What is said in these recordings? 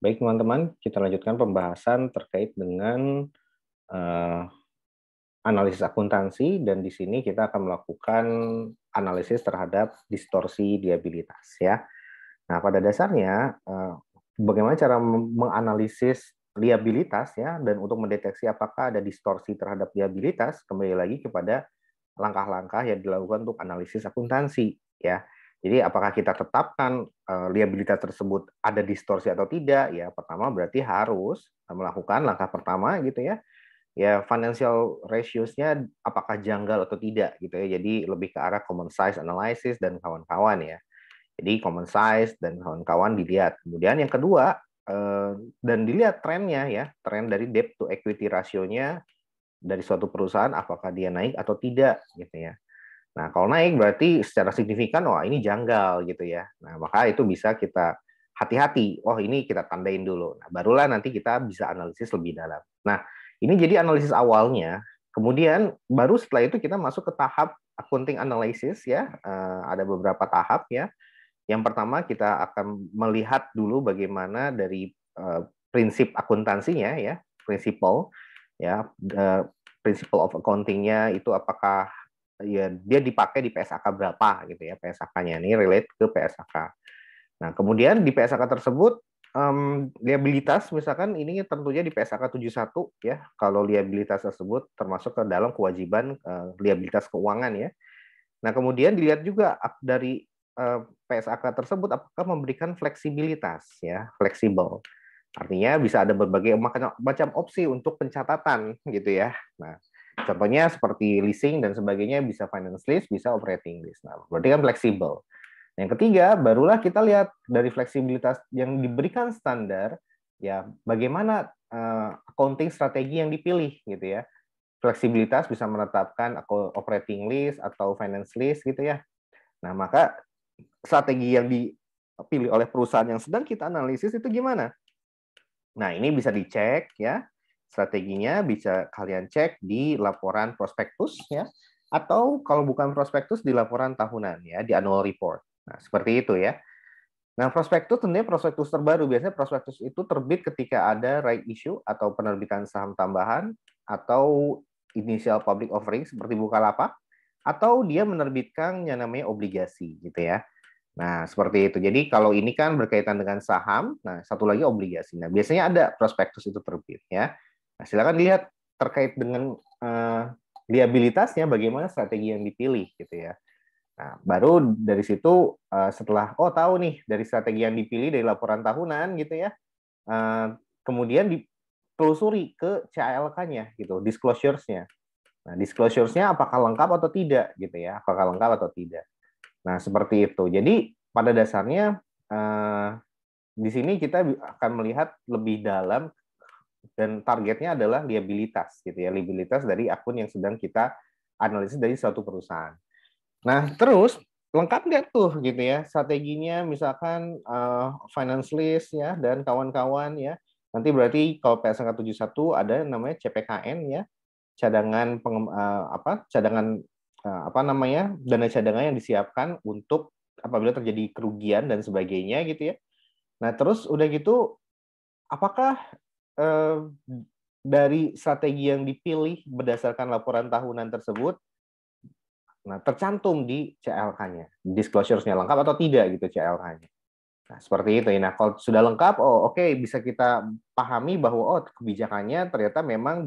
Baik teman-teman, kita lanjutkan pembahasan terkait dengan uh, analisis akuntansi, dan di sini kita akan melakukan analisis terhadap distorsi liabilitas ya. Nah, pada dasarnya bagaimana cara menganalisis liabilitas ya, dan untuk mendeteksi apakah ada distorsi terhadap liabilitas, kembali lagi kepada langkah-langkah yang dilakukan untuk analisis akuntansi ya. Jadi apakah kita tetapkan liabilitas tersebut ada distorsi atau tidak? Ya, pertama berarti harus melakukan langkah pertama gitu ya. Ya, financial ratios-nya apakah janggal atau tidak gitu ya. Jadi lebih ke arah common size analysis dan kawan-kawan ya. Jadi common size dan kawan-kawan dilihat. Kemudian yang kedua, dan dilihat trennya ya, tren dari debt to equity rasionya dari suatu perusahaan apakah dia naik atau tidak gitu ya. Nah, kalau naik berarti secara signifikan, wah ini janggal gitu ya. Nah, maka itu bisa kita hati-hati. Oh, ini kita tandain dulu. Nah, barulah nanti kita bisa analisis lebih dalam. Nah, ini jadi analisis awalnya. Kemudian baru setelah itu kita masuk ke tahap accounting analysis ya. Ada beberapa tahap ya. Yang pertama kita akan melihat dulu bagaimana dari prinsip akuntansinya ya, principle ya, principle of accounting-nya itu apakah ya dia dipakai di PSAK berapa gitu ya, PSAK-nya ini relate ke PSAK. Nah, kemudian di PSAK tersebut liabilitas misalkan ini tentunya di PSAK 71 ya, kalau liabilitas tersebut termasuk ke dalam kewajiban liabilitas keuangan ya. Nah, kemudian dilihat juga dari PSAK tersebut apakah memberikan fleksibilitas ya, fleksibel. Artinya bisa ada berbagai macam opsi untuk pencatatan gitu ya. Nah, contohnya seperti leasing dan sebagainya, bisa finance lease, bisa operating lease. Nah, berarti kan fleksibel. Yang ketiga, barulah kita lihat dari fleksibilitas yang diberikan standar, ya bagaimana accounting strategi yang dipilih gitu ya. Fleksibilitas bisa menetapkan operating lease atau finance lease gitu ya. Nah, maka strategi yang dipilih oleh perusahaan yang sedang kita analisis itu gimana? Nah, ini bisa dicek ya. Strateginya bisa kalian cek di laporan prospektus ya, atau kalau bukan prospektus di laporan tahunan ya, di annual report. Nah, seperti itu ya. Nah, prospektus tentunya prospektus terbaru. Biasanya prospektus itu terbit ketika ada right issue atau penerbitan saham tambahan atau initial public offering seperti Bukalapak, atau dia menerbitkan yang namanya obligasi gitu ya. Nah, seperti itu. Jadi kalau ini kan berkaitan dengan saham, nah satu lagi obligasi. Nah, biasanya ada prospektus itu terbit ya. Nah, silakan dilihat terkait dengan liabilitasnya bagaimana strategi yang dipilih gitu ya. Nah, baru dari situ setelah tahu nih dari strategi yang dipilih dari laporan tahunan gitu ya. Kemudian ditelusuri ke CALK-nya gitu, disclosures-nya. Nah, disclosures-nya apakah lengkap atau tidak gitu ya, apakah lengkap atau tidak. Nah, seperti itu. Jadi pada dasarnya di sini kita akan melihat lebih dalam, dan targetnya adalah liabilitas gitu ya, liabilitas dari akun yang sedang kita analisis dari suatu perusahaan. Nah, terus lengkap nggak tuh gitu ya strateginya, misalkan finance list ya dan kawan-kawan ya. Nanti berarti kalau PSK 71 ada namanya CPKN ya, cadangan cadangan apa namanya, dana cadangan yang disiapkan untuk apabila terjadi kerugian dan sebagainya gitu ya. Nah, terus udah gitu apakah eh, dari strategi yang dipilih berdasarkan laporan tahunan tersebut, nah tercantum di CLK-nya, disclosure-nya lengkap atau tidak gitu CLK-nya. Nah, seperti itu. Nah, kalau sudah lengkap, oke, bisa kita pahami bahwa kebijakannya ternyata memang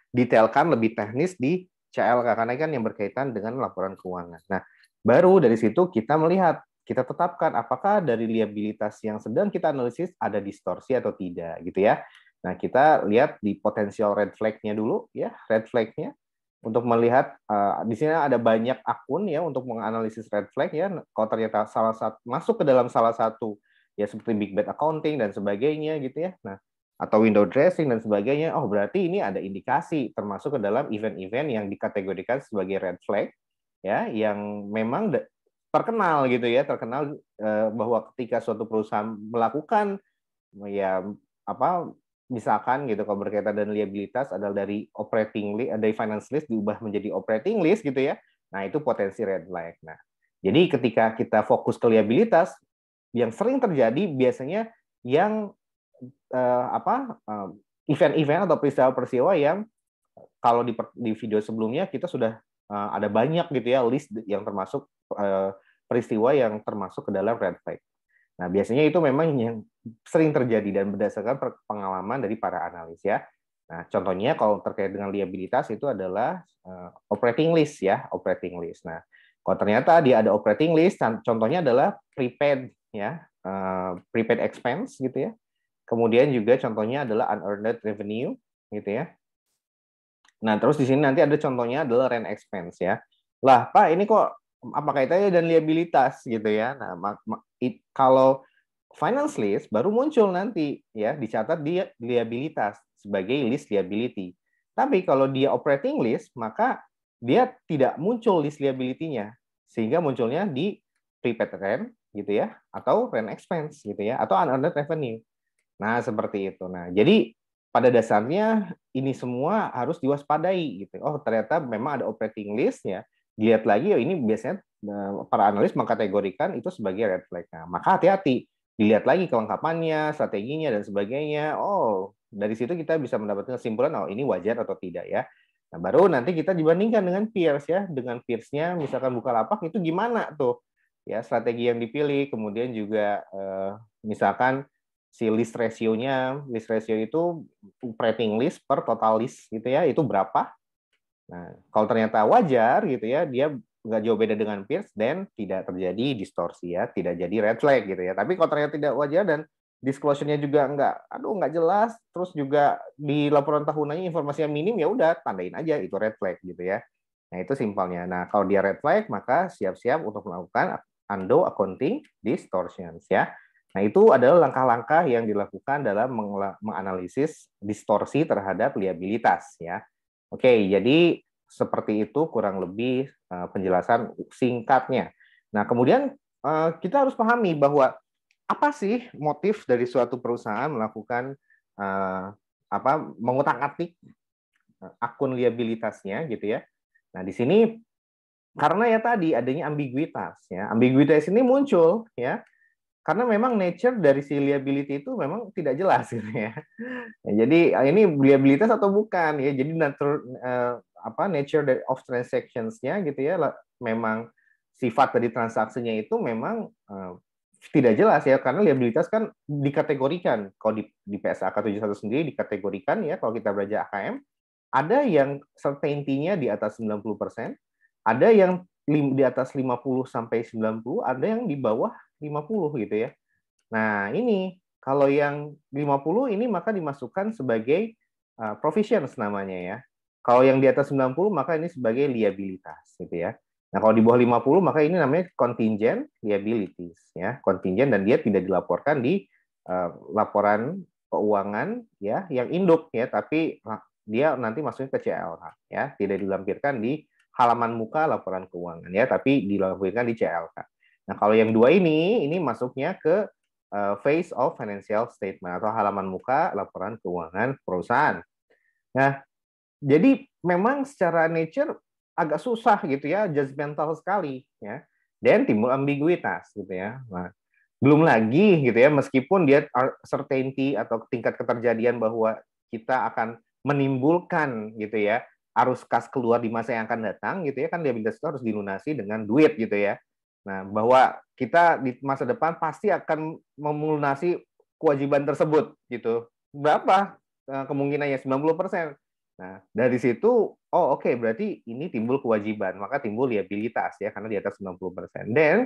detailkan lebih teknis di CLK, karena kan yang berkaitan dengan laporan keuangan. Nah, baru dari situ kita melihat, kita tetapkan apakah dari liabilitas yang sedang kita analisis ada distorsi atau tidak gitu ya. Nah, kita lihat di potensial red flag-nya dulu ya, red flag-nya untuk melihat di sini ada banyak akun ya untuk menganalisis red flag ya. Kalau ternyata salah satu masuk ke dalam salah satu ya seperti big bad accounting dan sebagainya gitu ya. Nah, atau window dressing dan sebagainya, berarti ini ada indikasi termasuk ke dalam event-event yang dikategorikan sebagai red flag ya, yang memang terkenal gitu ya, terkenal bahwa ketika suatu perusahaan melakukan ya apa, misalkan gitu kalau berkaitan dengan liabilitas adalah dari operating list, dari finance list diubah menjadi operating list gitu ya. Nah, itu potensi red flag. Nah, jadi ketika kita fokus ke liabilitas, yang sering terjadi biasanya yang event-event atau peristiwa-peristiwa yang kalau di video sebelumnya kita sudah ada banyak gitu ya list yang termasuk peristiwa yang termasuk ke dalam red flag. Nah, biasanya itu memang yang sering terjadi dan berdasarkan pengalaman dari para analis ya. Nah, contohnya kalau terkait dengan liabilitas itu adalah operating list ya, operating list. Nah, kalau ternyata dia ada operating list, contohnya adalah prepaid ya, prepaid expense gitu ya. Kemudian juga contohnya adalah unearned revenue gitu ya. Nah, terus di sini nanti ada contohnya adalah rent expense ya. Lah, Pak, ini kok apa kaitannya dan liabilitas gitu ya. Nah, kalau finance list baru muncul nanti ya, dicatat di liabilitas sebagai list liability. Tapi kalau dia operating list, maka dia tidak muncul list liability-nya. Sehingga munculnya di prepaid rent gitu ya, atau rent expense gitu ya, atau unearned revenue. Nah, seperti itu. Nah, jadi pada dasarnya ini semua harus diwaspadai gitu. Oh, ternyata memang ada operating list ya. Dilihat lagi, oh ini biasanya para analis mengkategorikan itu sebagai red flag. Nah, maka hati-hati. Dilihat lagi kelengkapannya, strateginya dan sebagainya. Oh, dari situ kita bisa mendapatkan kesimpulan oh ini wajar atau tidak ya. Nah, baru nanti kita dibandingkan dengan peers ya. Dengan peersnya misalkan Bukalapak itu gimana tuh? Ya, strategi yang dipilih, kemudian juga misalkan si list ratio-nya, list ratio itu operating list per total list gitu ya, itu berapa? Nah, kalau ternyata wajar gitu ya, dia nggak jauh beda dengan peers, dan tidak terjadi distorsi ya, tidak jadi red flag gitu ya. Tapi kalau ternyata tidak wajar dan disclosure-nya juga nggak jelas, terus juga di laporan tahunannya informasinya minim, ya udah tandain aja itu red flag gitu ya. Nah, itu simpelnya. Nah, kalau dia red flag, maka siap-siap untuk melakukan undo accounting distortions ya. Nah, itu adalah langkah-langkah yang dilakukan dalam menganalisis distorsi terhadap liabilitas ya. Oke, jadi seperti itu kurang lebih penjelasan singkatnya. Nah, kemudian kita harus pahami bahwa apa sih motif dari suatu perusahaan melakukan mengutak-atik akun liabilitasnya gitu ya. Nah, di sini karena ya tadi adanya ambiguitas ya. Ambiguitas ini muncul ya karena memang nature dari si liability itu memang tidak jelas gitu ya. Ya, jadi ini liabilitas atau bukan ya. Jadi nature of transactions-nya gitu ya memang sifat dari transaksinya itu memang tidak jelas ya, karena liabilitas kan dikategorikan. Kalau di PSAK 71 sendiri dikategorikan ya, kalau kita belajar AKM ada yang certainty-nya di atas 90%, ada yang di atas 50 sampai 90, ada yang di bawah 50 gitu ya. Nah, ini kalau yang 50 ini maka dimasukkan sebagai provisions namanya ya. Kalau yang di atas 90 maka ini sebagai liabilitas gitu ya. Nah, kalau di bawah 50 maka ini namanya contingent liabilities ya, contingent, dan dia tidak dilaporkan di laporan keuangan ya yang induk ya, tapi dia nanti masuknya ke CLH ya, tidak dilampirkan di halaman muka laporan keuangan ya, tapi dilampirkan di CLH. Nah, kalau yang dua ini masuknya ke face of financial statement atau halaman muka laporan keuangan perusahaan. Nah, jadi memang secara nature agak susah gitu ya, judgmental sekali ya, dan timbul ambiguitas gitu ya. Nah, belum lagi gitu ya, meskipun dia certainty atau tingkat keterjadian bahwa kita akan menimbulkan gitu ya arus kas keluar di masa yang akan datang gitu ya, kan liabilitas itu harus dilunasi dengan duit gitu ya. Nah, bahwa kita di masa depan pasti akan melunasi kewajiban tersebut gitu. Berapa kemungkinannya? 90%. Nah, dari situ, oh oke, berarti ini timbul kewajiban, maka timbul liabilitas ya, karena di atas 90%. Dan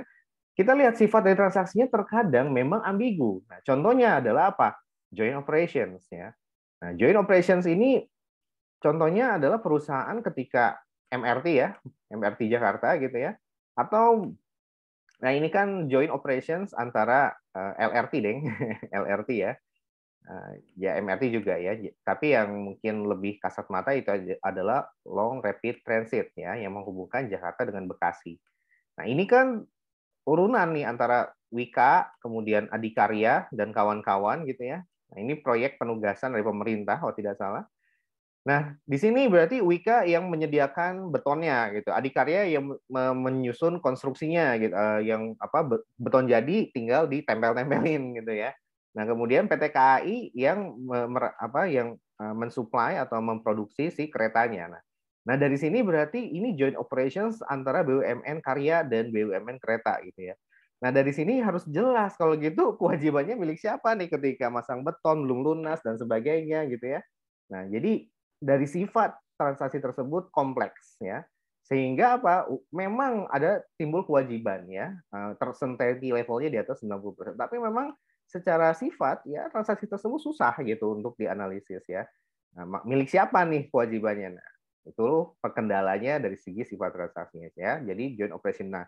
kita lihat sifat dari transaksinya terkadang memang ambigu. Nah, contohnya adalah apa? Joint operations ya. Nah, joint operations ini contohnya adalah perusahaan ketika MRT ya, MRT Jakarta gitu ya, atau nah ini kan joint operations antara LRT deng, LRT ya. Ya MRT juga ya, tapi yang mungkin lebih kasat mata itu adalah Long Rapid Transit ya, yang menghubungkan Jakarta dengan Bekasi. Nah, ini kan urunan nih antara Wika, kemudian Adikarya dan kawan-kawan gitu ya. Nah, ini proyek penugasan dari pemerintah kalau tidak salah. Nah, di sini berarti Wika yang menyediakan betonnya gitu. Adikarya yang menyusun konstruksinya gitu. Yang beton jadi tinggal ditempel-tempelin gitu ya. Nah, kemudian PT KAI yang mensuplai atau memproduksi si keretanya. Nah, dari sini berarti ini joint operations antara BUMN Karya dan BUMN Kereta gitu ya. Nah, dari sini harus jelas kalau gitu kewajibannya milik siapa nih ketika masang beton belum lunas dan sebagainya gitu ya. Nah, jadi dari sifat transaksi tersebut kompleks ya. Sehingga apa? Memang ada timbul kewajiban ya. Certainty levelnya di atas 90%. Tapi memang secara sifat ya transaksi tersebut susah gitu untuk dianalisis ya. Nah, milik siapa nih kewajibannya? Nah, itu perkendalanya dari segi sifat transaksinya ya. Jadi joint operation. Nah,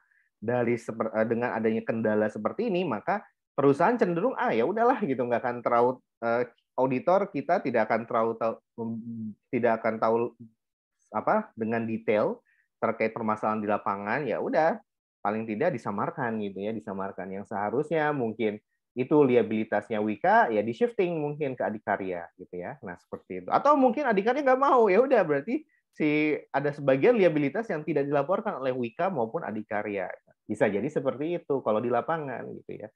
dengan adanya kendala seperti ini maka perusahaan cenderung ya udahlah gitu nggak akan terlalu auditor kita tidak akan tahu apa dengan detail terkait permasalahan di lapangan, ya udah paling tidak disamarkan gitu ya, disamarkan yang seharusnya mungkin itu liabilitasnya Wika ya di shifting mungkin ke Adikarya gitu ya. Nah, seperti itu. Atau mungkin Adikarya nggak mau, ya udah berarti ada sebagian liabilitas yang tidak dilaporkan oleh Wika maupun Adikarya. Bisa jadi seperti itu kalau di lapangan gitu ya.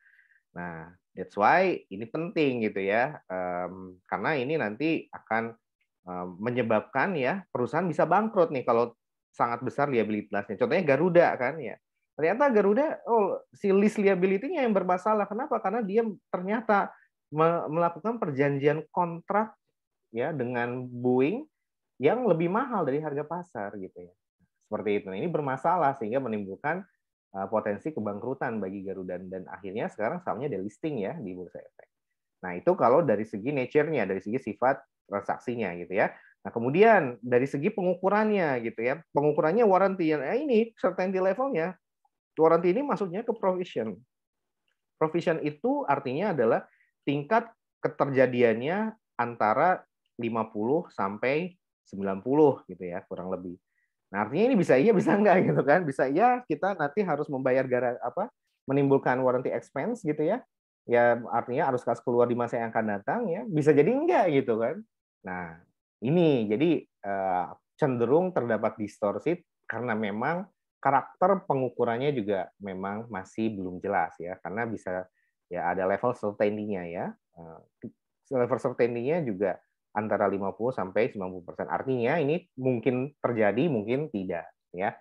Nah, that's why ini penting gitu ya. Karena ini nanti akan menyebabkan ya perusahaan bisa bangkrut nih kalau sangat besar liabilitasnya. Contohnya Garuda kan ya. Ternyata Garuda si list liability-nya yang bermasalah. Kenapa? Karena dia ternyata melakukan perjanjian kontrak ya dengan Boeing yang lebih mahal dari harga pasar gitu ya. Seperti itu. Nah, ini bermasalah sehingga menimbulkan potensi kebangkrutan bagi Garuda dan akhirnya sekarang sahamnya delisting ya di Bursa Efek. Nah, itu kalau dari segi nature-nya, dari segi sifat transaksinya gitu ya. Nah, kemudian dari segi pengukurannya gitu ya. Pengukurannya warranty. Ini certainty levelnya. Warranty ini maksudnya ke provision. Provision itu artinya adalah tingkat keterjadiannya antara 50 sampai 90 gitu ya, kurang lebih. Nah, artinya ini bisa iya bisa enggak gitu kan. Bisa iya kita nanti harus membayar menimbulkan warranty expense gitu ya. Ya artinya harus kas keluar di masa yang akan datang ya. Bisa jadi enggak gitu kan. Nah, ini jadi cenderung terdapat distorsi karena memang karakter pengukurannya juga memang masih belum jelas ya. Karena bisa ya ada level certainty-nya ya. Level certainty-nya juga antara 50 sampai 90%. Artinya ini mungkin terjadi, mungkin tidak ya.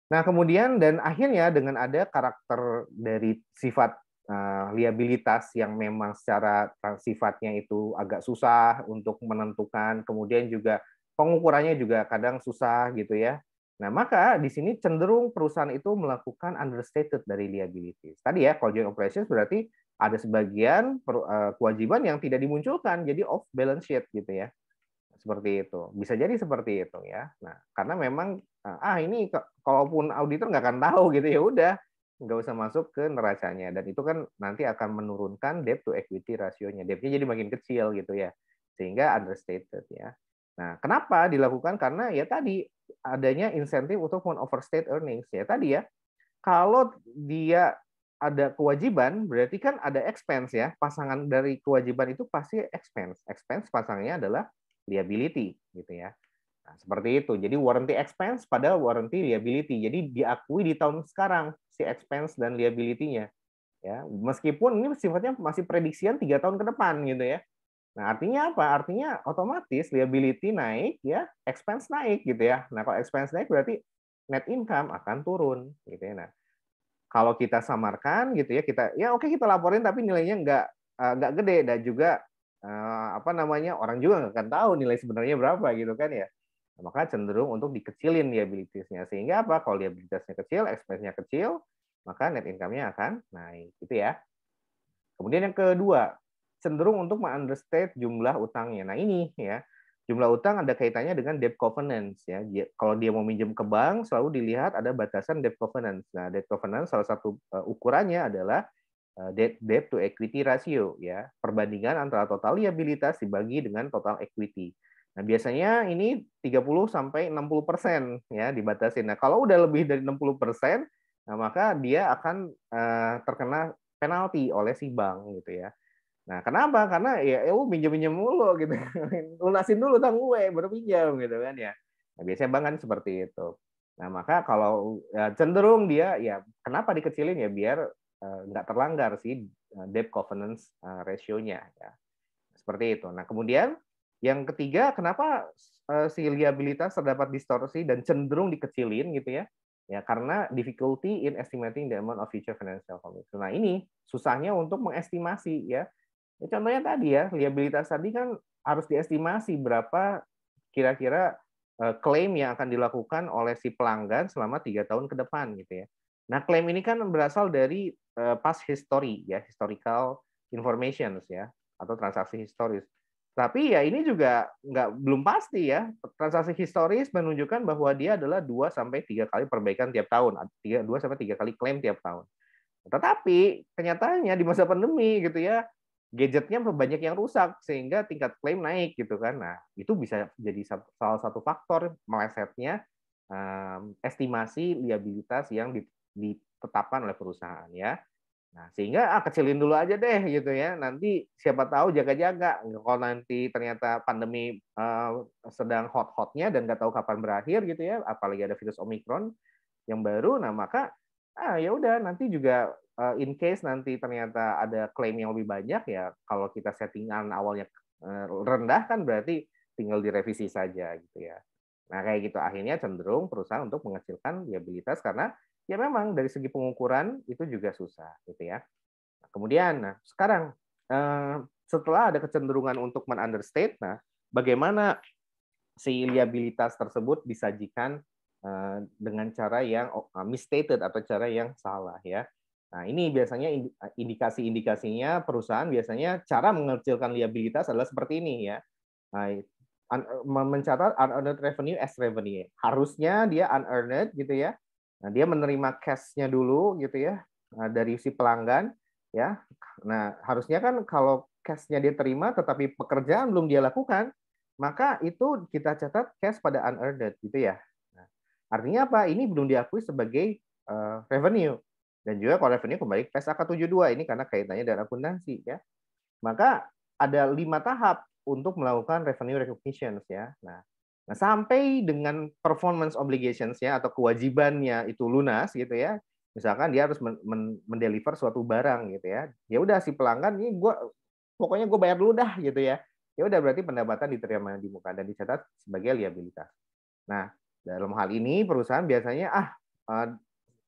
Nah, kemudian dan akhirnya dengan ada karakter dari sifat liabilitas yang memang secara sifatnya itu agak susah untuk menentukan, kemudian juga pengukurannya juga kadang susah gitu ya. Nah, maka di sini cenderung perusahaan itu melakukan understated dari liabilities. Tadi ya, kalau joint operations berarti ada sebagian kewajiban yang tidak dimunculkan, jadi off balance sheet gitu ya. Seperti itu. Bisa jadi seperti itu ya. Nah, karena memang ini kalaupun auditor nggak akan tahu gitu ya udah nggak usah masuk ke neracanya dan itu kan nanti akan menurunkan debt to equity rasionya. Debt-nya jadi makin kecil gitu ya. Sehingga understated ya. Nah, kenapa dilakukan? Karena ya tadi adanya insentif untuk overstate earnings ya tadi ya. Kalau dia ada kewajiban, berarti kan ada expense ya. Pasangan dari kewajiban itu pasti expense. Expense pasangnya adalah liability gitu ya. Nah, seperti itu. Jadi warranty expense pada warranty liability. Jadi diakui di tahun sekarang si expense dan liability-nya. Ya, meskipun ini sifatnya masih prediksian 3 tahun ke depan gitu ya. Nah, artinya apa? Artinya otomatis liability naik ya, expense naik gitu ya. Nah, kalau expense naik berarti net income akan turun gitu ya. Nah, kalau kita samarkan gitu ya, oke kita laporin tapi nilainya nggak gede dan juga orang juga nggak akan tahu nilai sebenarnya berapa gitu kan ya. Nah, maka cenderung untuk dikecilin liabilitiesnya sehingga apa? Kalau liabilitasnya kecil, expense-nya kecil, maka net income-nya akan naik gitu ya. Kemudian yang kedua, cenderung untuk understate jumlah utangnya. Nah, ini ya. Jumlah utang ada kaitannya dengan debt covenants ya. Kalau dia mau minjem ke bank selalu dilihat ada batasan debt covenants. Nah, debt covenants salah satu ukurannya adalah debt to equity ratio ya. Perbandingan antara total liabilitas dibagi dengan total equity. Nah, biasanya ini 30 sampai 60% ya dibatasin. Nah, kalau udah lebih dari 60%, nah maka dia akan terkena penalti oleh si bank gitu ya. Nah, kenapa? Karena ya minjem-minjem mulu gitu. Lunasin dulu utang gue baru pinjam gitu kan ya. Nah, biasanya bank kan seperti itu. Nah, maka kalau cenderung dia ya kenapa dikecilin ya biar nggak terlanggar sih debt covenant ratio-nya ya. Seperti itu. Nah, kemudian yang ketiga, kenapa si liabilitas terdapat distorsi dan cenderung dikecilin gitu ya? Ya, karena difficulty in estimating the amount of future financial commitment. Nah, ini susahnya untuk mengestimasi ya. Ya, contohnya tadi ya, liabilitas tadi kan harus diestimasi berapa kira-kira klaim yang akan dilakukan oleh si pelanggan selama 3 tahun ke depan gitu ya. Nah, klaim ini kan berasal dari past history ya, historical information ya, atau transaksi historis. Tapi ya ini juga belum pasti ya. Transaksi historis menunjukkan bahwa dia adalah 2 sampai 3 kali perbaikan tiap tahun, 2 sampai 3 kali klaim tiap tahun. Tetapi kenyataannya di masa pandemi gitu ya, gadgetnya banyak yang rusak sehingga tingkat klaim naik gitu kan. Nah, itu bisa jadi salah satu faktor melesetnya estimasi liabilitas yang ditetapkan oleh perusahaan ya. Nah, sehingga kecilin dulu aja deh gitu ya. Nanti siapa tahu jaga-jaga. Kalau nanti ternyata pandemi sedang hot-hotnya dan nggak tahu kapan berakhir gitu ya, apalagi ada virus Omicron yang baru, nah maka ya udah nanti juga in case nanti ternyata ada klaim yang lebih banyak ya, kalau kita settingan awalnya rendah kan berarti tinggal direvisi saja gitu ya. Nah kayak gitu akhirnya cenderung perusahaan untuk mengecilkan liabilitas karena ya memang dari segi pengukuran itu juga susah gitu ya. Nah, kemudian sekarang setelah ada kecenderungan untuk men-understate, nah bagaimana si liabilitas tersebut disajikan dengan cara yang misstated atau cara yang salah ya. Nah, ini biasanya indikasi-indikasinya perusahaan biasanya cara mengecilkan liabilitas adalah seperti ini ya. Nah, mencatat unearned revenue as revenue. Harusnya dia unearned gitu ya. Nah, dia menerima cash-nya dulu gitu ya dari si pelanggan ya. Nah, harusnya kan kalau cash-nya dia terima tetapi pekerjaan belum dia lakukan, maka itu kita catat cash pada unearned gitu ya. Nah, artinya apa? Ini belum diakui sebagai revenue. Dan juga kalau revenue kembali ke SAK 72 ini karena kaitannya dengan akuntansi ya. Maka ada 5 tahap untuk melakukan revenue recognition ya. Nah, sampai dengan performance obligations ya atau kewajibannya itu lunas gitu ya. Misalkan dia harus mendeliver suatu barang gitu ya. Ya udah si pelanggan ini pokoknya gue bayar dulu dah gitu ya. Ya udah berarti pendapatan diterima di muka dan dicatat sebagai liabilitas. Nah, dalam hal ini perusahaan biasanya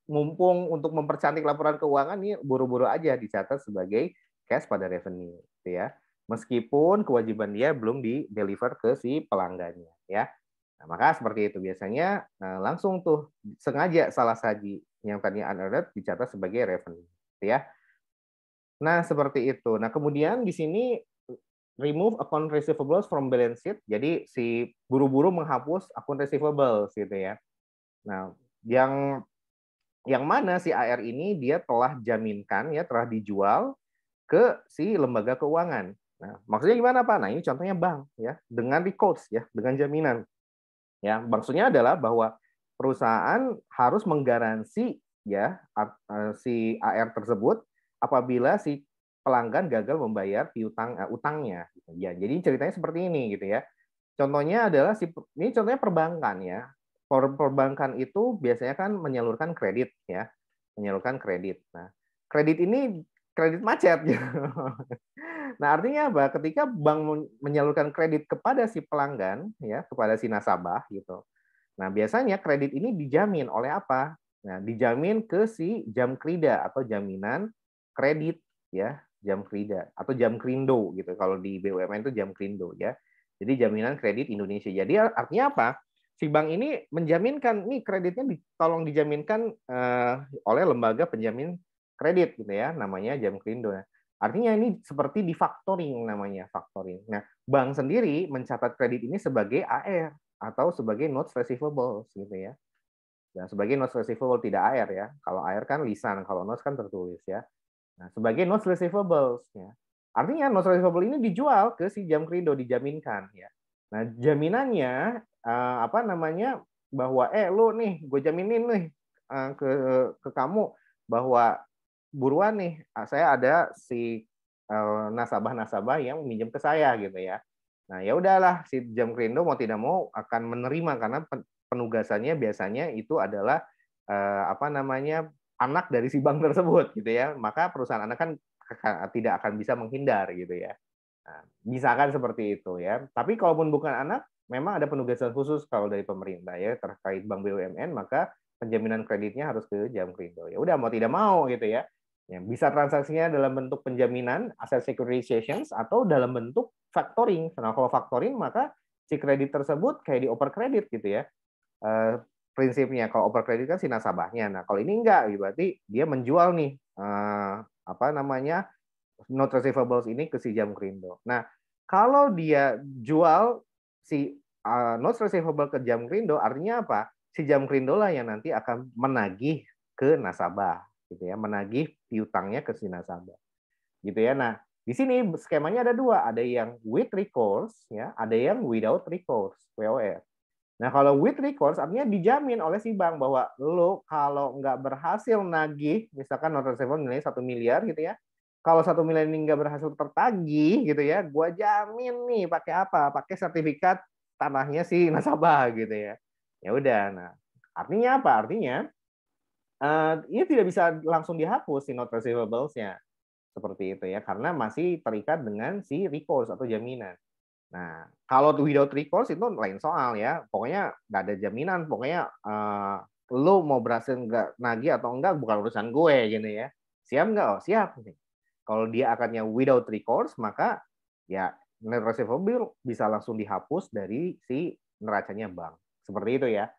mumpung untuk mempercantik laporan keuangan ini buru-buru aja dicatat sebagai cash pada revenue gitu ya. Meskipun kewajiban dia belum di-deliver ke si pelanggannya ya. Nah, maka seperti itu biasanya langsung tuh sengaja salah saji yang tadinya unearned dicatat sebagai revenue gitu ya. Nah, seperti itu. Nah, kemudian di sini remove account receivables from balance sheet. Jadi si buru-buru menghapus akun receivables gitu ya. Nah, yang mana si AR ini dia telah jaminkan ya, telah dijual ke si lembaga keuangan. Nah, maksudnya gimana Pak? Nah, ini contohnya bank ya, dengan recourse ya, dengan jaminan. Ya, maksudnya adalah bahwa perusahaan harus menggaransi ya si AR tersebut apabila si pelanggan gagal membayar utangnya. Ya, jadi ceritanya seperti ini gitu ya. Contohnya adalah ini contohnya perbankan ya. Perbankan itu biasanya kan menyalurkan kredit ya, menyalurkan kredit. Nah, kredit ini kredit macet. Nah, artinya apa? Ketika bank menyalurkan kredit kepada si pelanggan ya, kepada si nasabah gitu. Nah, biasanya kredit ini dijamin oleh apa? Nah, dijamin ke si Jamkrida atau jaminan kredit ya, Jamkrida atau Jamkrindo gitu. Kalau di BUMN itu Jamkrindo ya. Jadi jaminan kredit Indonesia. Jadi artinya apa? Si bank ini menjaminkan nih kreditnya tolong dijaminkan oleh lembaga penjamin kredit gitu ya, namanya Jamkrindo. Artinya ini seperti di factoring namanya, factoring. Nah, bank sendiri mencatat kredit ini sebagai AR atau sebagai notes receivable gitu ya. Dan sebagai notes receivable tidak AR ya. Kalau AR kan lisan, kalau notes kan tertulis ya. Nah, sebagai notes receivables ya. Artinya notes receivable ini dijual ke si Jamkrindo, dijaminkan ya. Nah, jaminannya apa namanya bahwa lu nih gue jaminin nih ke kamu bahwa buruan nih saya ada si nasabah-nasabah yang minjem ke saya gitu ya. Nah, ya udahlah si Jamkrindo mau tidak mau akan menerima karena penugasannya biasanya itu adalah apa namanya anak dari si bank tersebut gitu ya. Maka perusahaan anak kan tidak akan bisa menghindar gitu ya. Nah, misalkan seperti itu ya. Tapi kalaupun bukan anak, memang ada penugasan khusus kalau dari pemerintah ya terkait bank BUMN, maka penjaminan kreditnya harus ke Jamkrindo. Ya udah mau tidak mau gitu ya. Ya, bisa transaksinya dalam bentuk penjaminan, asset securitizations, atau dalam bentuk factoring. Nah, kalau factoring maka si kredit tersebut kayak dioper kredit gitu ya. Prinsipnya kalau oper kredit kan si nasabahnya. Nah, kalau ini enggak, berarti dia menjual nih apa namanya note receivables ini ke si Jamkrindo. Nah, kalau dia jual si note receivable ke Jamkrindo, artinya apa? Si Jamkrindo lah yang nanti akan menagih ke nasabah, gitu ya, menagih piutangnya ke si nasabah, gitu ya. Nah, di sini skemanya ada dua, ada yang with recourse, ya, ada yang without recourse, WOR. Nah, kalau with recourse artinya dijamin oleh si bank bahwa lo kalau nggak berhasil nagih, misalkan note receivable nilainya 1 miliar gitu ya, kalau 1 miliar ini nggak berhasil tertagih gitu ya, gua jamin nih pakai apa? Pakai sertifikat tanahnya si nasabah gitu ya. Ya udah, nah artinya apa? Artinya ini tidak bisa langsung dihapus si note receivables-nya seperti itu ya, karena masih terikat dengan si recourse atau jaminan. Nah, kalau without recourse itu lain soal ya. Pokoknya nggak ada jaminan. Pokoknya lo mau berhasil nggak nagih atau enggak bukan urusan gue gitu ya. Siap nggak? Oh, siap. Kalau dia akannya without recourse, maka ya net receivable bisa langsung dihapus dari si neracanya bank. Seperti itu ya.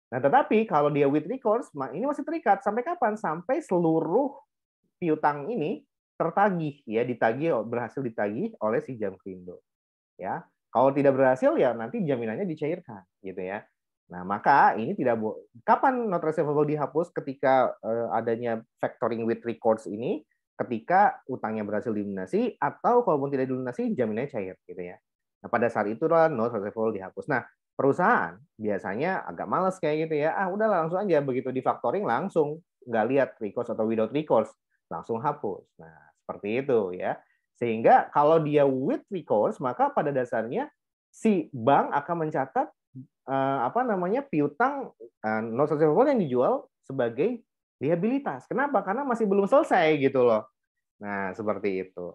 Nah, tetapi kalau dia with recourse, ini masih terikat. Sampai kapan? Sampai seluruh piutang ini tertagih ya, ditagih, berhasil ditagih oleh si Jamkrindo. Ya, kalau tidak berhasil ya nanti jaminannya dicairkan gitu ya. Nah, maka ini tidak kapan note receivable dihapus ketika adanya factoring with recourse ini, ketika utangnya berhasil dilunasi atau kalaupun tidak dilunasi jaminannya cair gitu ya. Nah, pada saat itulah note receivable dihapus. Nah, perusahaan biasanya agak males kayak gitu ya. Ah, udahlah langsung aja begitu di factoring langsung nggak lihat recourse atau without recourse, langsung hapus. Nah, seperti itu ya. Sehingga kalau dia with recourse, maka pada dasarnya si bank akan mencatat apa namanya piutang note receivable yang dijual sebagai liabilitas. Kenapa? Karena masih belum selesai gitu loh. Nah, seperti itu.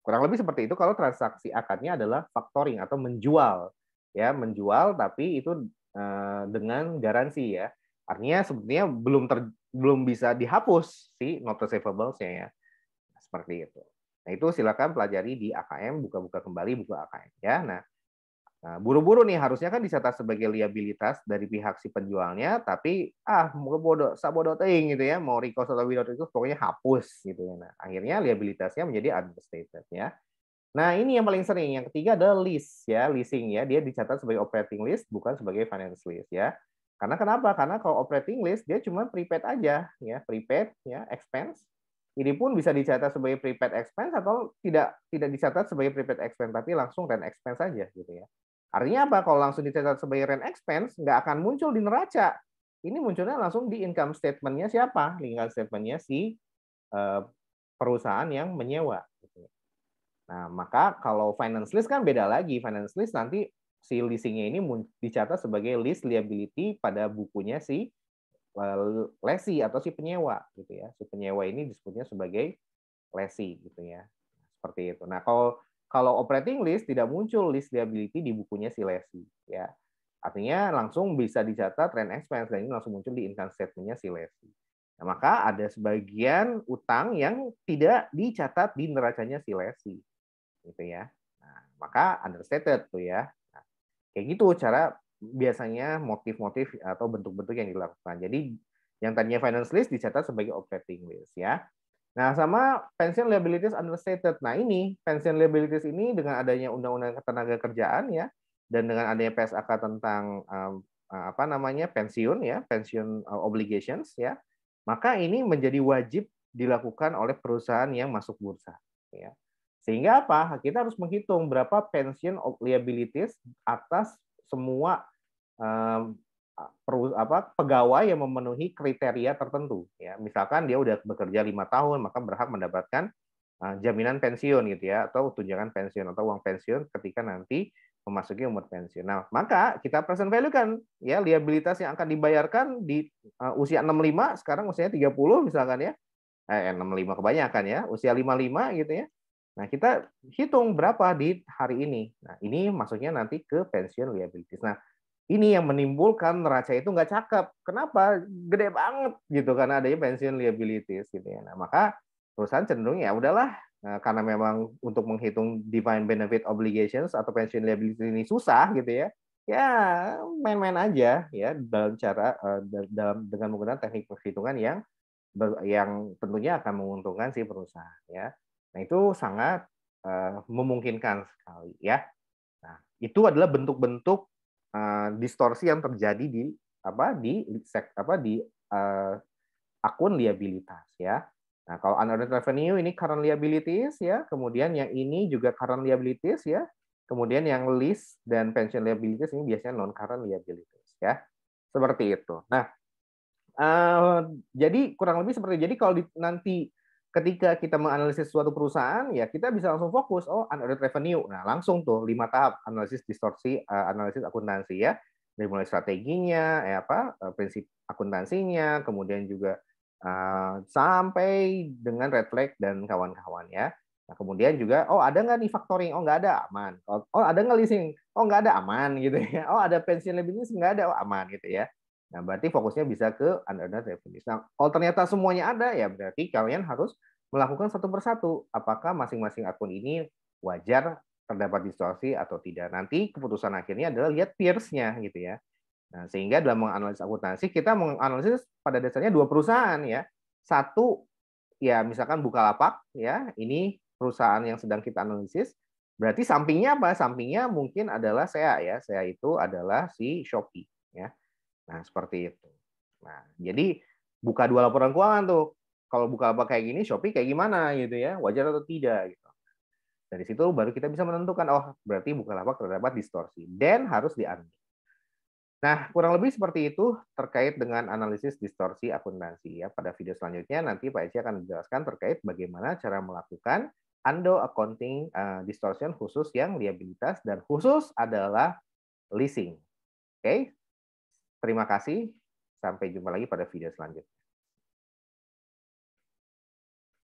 Kurang lebih seperti itu kalau transaksi akadnya adalah factoring atau menjual. Ya, menjual tapi itu dengan garansi ya. Artinya sebetulnya belum bisa dihapus si note receivables-nya ya. Seperti itu. Nah, itu silakan pelajari di AKM, buka-buka kembali buku AKM ya. Nah, buru-buru nih harusnya kan dicatat sebagai liabilitas dari pihak si penjualnya, tapi bodoh sabodo teuing gitu ya, mau recourse atau without recourse pokoknya hapus gitu ya. Nah, akhirnya liabilitasnya menjadi understated ya. Nah, ini yang paling sering. Yang ketiga adalah lease ya, leasing ya. Dia dicatat sebagai operating lease bukan sebagai finance lease ya. Karena kenapa? Karena kalau operating lease dia cuma prepaid aja ya, prepaid ya, expense. Ini pun bisa dicatat sebagai prepaid expense atau tidak dicatat sebagai prepaid expense tapi langsung rent expense saja gitu ya. Artinya apa? Kalau langsung dicatat sebagai rent expense nggak akan muncul di neraca. Ini munculnya langsung di income statement-nya siapa? Income statement-nya si perusahaan yang menyewa. Nah, maka kalau finance lease kan beda lagi. Finance lease nanti si leasingnya ini dicatat sebagai lease liability pada bukunya si lesi atau si penyewa gitu ya. Si penyewa ini disebutnya sebagai lesi gitu ya. Seperti itu. Nah, kalau operating lease tidak muncul lease liability di bukunya si lesi ya. Artinya langsung bisa dicatat rent expense dan ini langsung muncul di income statement-nya si lesi. Nah, maka ada sebagian utang yang tidak dicatat di neracanya si lesi gitu ya. Nah, maka understated tuh ya. Nah, kayak gitu cara biasanya motif-motif atau bentuk-bentuk yang dilakukan. Jadi yang tadinya finance lease dicatat sebagai operating lease ya. Nah, sama pension liabilities understated. Nah, ini pension liabilities ini dengan adanya undang-undang ketenaga kerjaan ya dan dengan adanya PSAK tentang apa namanya pensiun ya, pensiun obligations ya. Maka ini menjadi wajib dilakukan oleh perusahaan yang masuk bursa ya. Sehingga apa? Kita harus menghitung berapa pension liabilities atas semua pegawai yang memenuhi kriteria tertentu. Ya, misalkan dia udah bekerja 5 tahun, maka berhak mendapatkan jaminan pensiun gitu ya, atau tunjangan pensiun atau uang pensiun ketika nanti memasuki umur pensiun. Nah, maka kita present value kan ya liabilitas yang akan dibayarkan di usia 65, sekarang usianya 30 misalkan ya. 65 kebanyakan ya, usia 55 gitu ya. Nah, kita hitung berapa di hari ini. Nah, ini maksudnya nanti ke pensiun liabilities. Nah, ini yang menimbulkan neraca itu nggak cakep. Kenapa? Gede banget gitu karena adanya pensiun liabilities gitu ya. Nah, maka perusahaan cenderung ya udahlah, karena memang untuk menghitung defined benefit obligations atau pensiun liabilities ini susah gitu ya. Ya, main-main aja ya dalam cara dengan menggunakan teknik perhitungan yang tentunya akan menguntungkan si perusahaan ya. Nah, itu sangat memungkinkan sekali ya. Nah, itu adalah bentuk-bentuk distorsi yang terjadi di akun liabilitas ya. Nah, kalau unearned revenue ini current liabilities ya, kemudian yang ini juga current liabilities ya. Kemudian yang lease dan pension liabilities ini biasanya non current liabilities ya. Seperti itu. Nah, jadi kurang lebih seperti itu. Jadi kalau nanti ketika kita menganalisis suatu perusahaan, ya kita bisa langsung fokus, oh unearned revenue. Nah, langsung tuh 5 tahap analisis distorsi, analisis akuntansi ya. Dari mulai strateginya, prinsip akuntansinya, kemudian juga sampai dengan red flag dan kawan-kawan ya. Nah, kemudian juga, oh ada nggak nih factoring? Oh nggak ada, aman. Oh ada nggak leasing? Oh nggak ada, aman gitu ya. Oh ada pensiun liabilities? Nggak ada, oh aman gitu ya. Nah, berarti fokusnya bisa ke unearned revenues. Nah, kalau ternyata semuanya ada, ya berarti kalian harus melakukan satu persatu. Apakah masing-masing akun ini wajar terdapat distorsi atau tidak. Nanti keputusan akhirnya adalah lihat peers-nya gitu ya. Nah, sehingga dalam menganalisis akuntansi, kita menganalisis pada dasarnya 2 perusahaan ya. Satu, ya misalkan Bukalapak, ya ini perusahaan yang sedang kita analisis. Berarti sampingnya apa? Sampingnya mungkin adalah SEA ya. SEA itu adalah si Shopee ya. Nah, seperti itu. Nah, jadi buka 2 laporan keuangan tuh. Kalau buka apa kayak gini, Shopee kayak gimana gitu ya, wajar atau tidak gitu. Dari situ baru kita bisa menentukan, oh berarti Bukalapak terdapat distorsi dan harus diambil. Nah, kurang lebih seperti itu terkait dengan analisis distorsi akuntansi ya. Pada video selanjutnya nanti Pak Eci akan menjelaskan terkait bagaimana cara melakukan undo accounting distortion khusus yang liabilitas dan khusus adalah leasing. Oke? Terima kasih. Sampai jumpa lagi pada video selanjutnya.